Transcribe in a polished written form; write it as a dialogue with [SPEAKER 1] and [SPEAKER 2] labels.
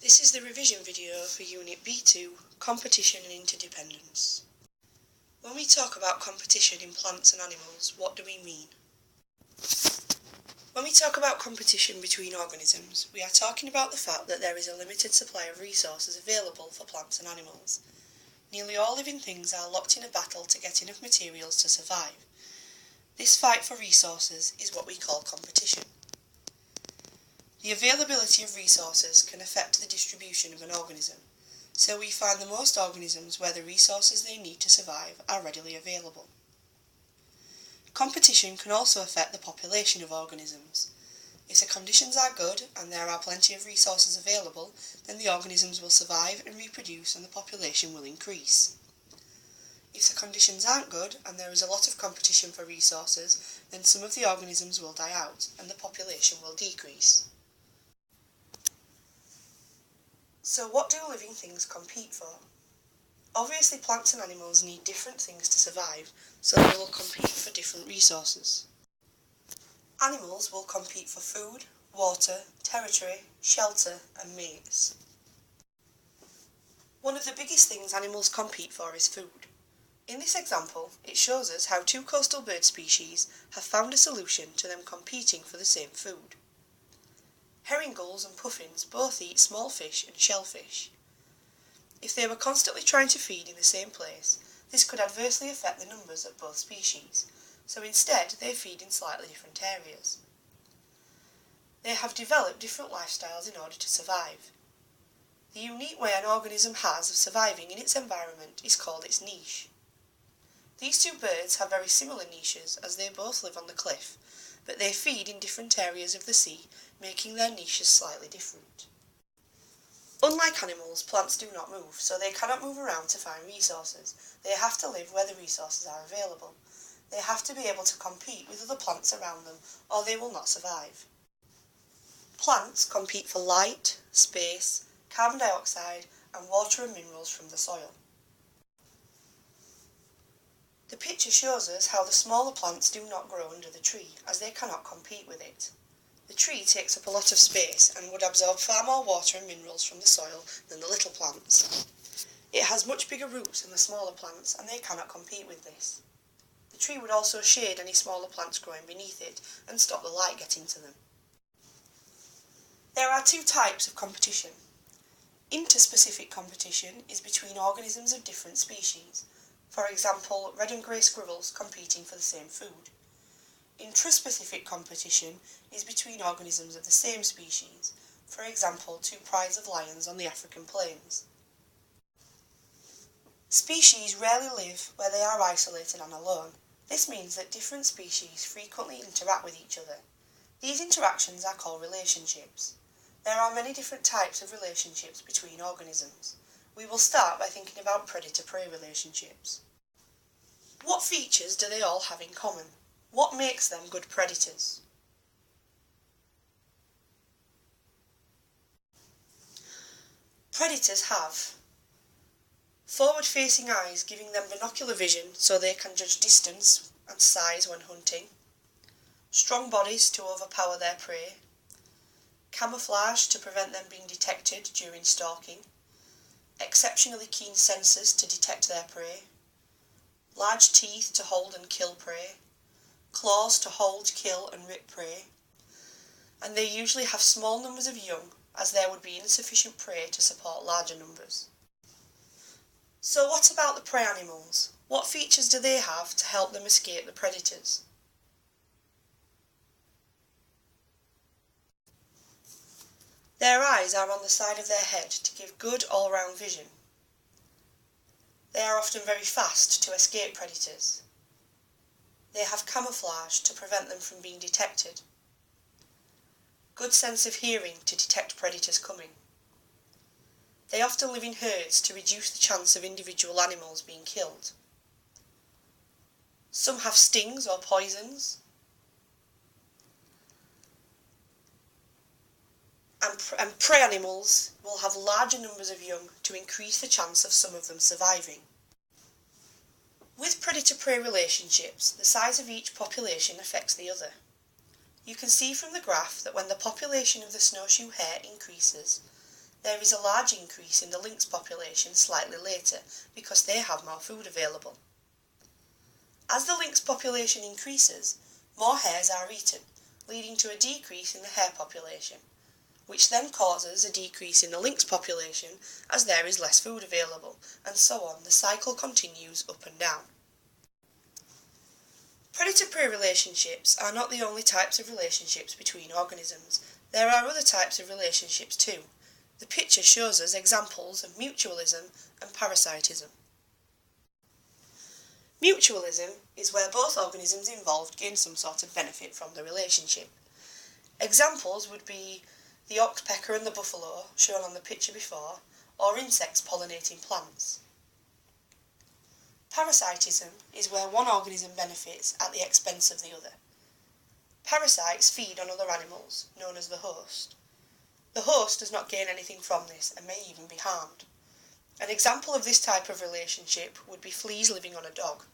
[SPEAKER 1] This is the revision video for Unit B2, Competition and Interdependence. When we talk about competition in plants and animals, what do we mean? When we talk about competition between organisms, we are talking about the fact that there is a limited supply of resources available for plants and animals. Nearly all living things are locked in a battle to get enough materials to survive. This fight for resources is what we call competition. The availability of resources can affect the distribution of an organism, so we find the most organisms where the resources they need to survive are readily available. Competition can also affect the population of organisms. If the conditions are good and there are plenty of resources available, then the organisms will survive and reproduce and the population will increase. If the conditions aren't good and there is a lot of competition for resources, then some of the organisms will die out and the population will decrease. So what do living things compete for? Obviously plants and animals need different things to survive, so they will compete for different resources. Animals will compete for food, water, territory, shelter and mates. One of the biggest things animals compete for is food. In this example, it shows us how two coastal bird species have found a solution to them competing for the same food. Herring gulls and puffins both eat small fish and shellfish. If they were constantly trying to feed in the same place, this could adversely affect the numbers of both species, so instead they feed in slightly different areas. They have developed different lifestyles in order to survive. The unique way an organism has of surviving in its environment is called its niche. These two birds have very similar niches as they both live on the cliff, but they feed in different areas of the sea, making their niches slightly different. Unlike animals, plants do not move, so they cannot move around to find resources. They have to live where the resources are available. They have to be able to compete with other plants around them, or they will not survive. Plants compete for light, space, carbon dioxide, and water and minerals from the soil. The picture shows us how the smaller plants do not grow under the tree, as they cannot compete with it. The tree takes up a lot of space and would absorb far more water and minerals from the soil than the little plants. It has much bigger roots than the smaller plants, and they cannot compete with this. The tree would also shade any smaller plants growing beneath it and stop the light getting to them. There are two types of competition. Interspecific competition is between organisms of different species. For example, red and grey squirrels competing for the same food. Intraspecific competition is between organisms of the same species, for example, two prides of lions on the African plains. Species rarely live where they are isolated and alone. This means that different species frequently interact with each other. These interactions are called relationships. There are many different types of relationships between organisms. We will start by thinking about predator-prey relationships. What features do they all have in common? What makes them good predators? Predators have forward-facing eyes giving them binocular vision so they can judge distance and size when hunting, strong bodies to overpower their prey, camouflage to prevent them being detected during stalking, exceptionally keen senses to detect their prey, large teeth to hold and kill prey, claws to hold, kill and rip prey, and they usually have small numbers of young as there would be insufficient prey to support larger numbers. So what about the prey animals? What features do they have to help them escape the predators? Their eyes are on the side of their head to give good all-round vision. They are often very fast to escape predators. They have camouflage to prevent them from being detected. Good sense of hearing to detect predators coming. They often live in herds to reduce the chance of individual animals being killed. Some have stings or poisons. And prey animals will have larger numbers of young to increase the chance of some of them surviving. With predator-prey relationships, the size of each population affects the other. You can see from the graph that when the population of the snowshoe hare increases, there is a large increase in the lynx population slightly later because they have more food available. As the lynx population increases, more hares are eaten, leading to a decrease in the hare population, which then causes a decrease in the lynx population as there is less food available, and so on. The cycle continues up and down. Predator-prey relationships are not the only types of relationships between organisms. There are other types of relationships too. The picture shows us examples of mutualism and parasitism. Mutualism is where both organisms involved gain some sort of benefit from the relationship. Examples would be the oxpecker and the buffalo, shown on the picture before, or insects pollinating plants. Parasitism is where one organism benefits at the expense of the other. Parasites feed on other animals, known as the host. The host does not gain anything from this and may even be harmed. An example of this type of relationship would be fleas living on a dog.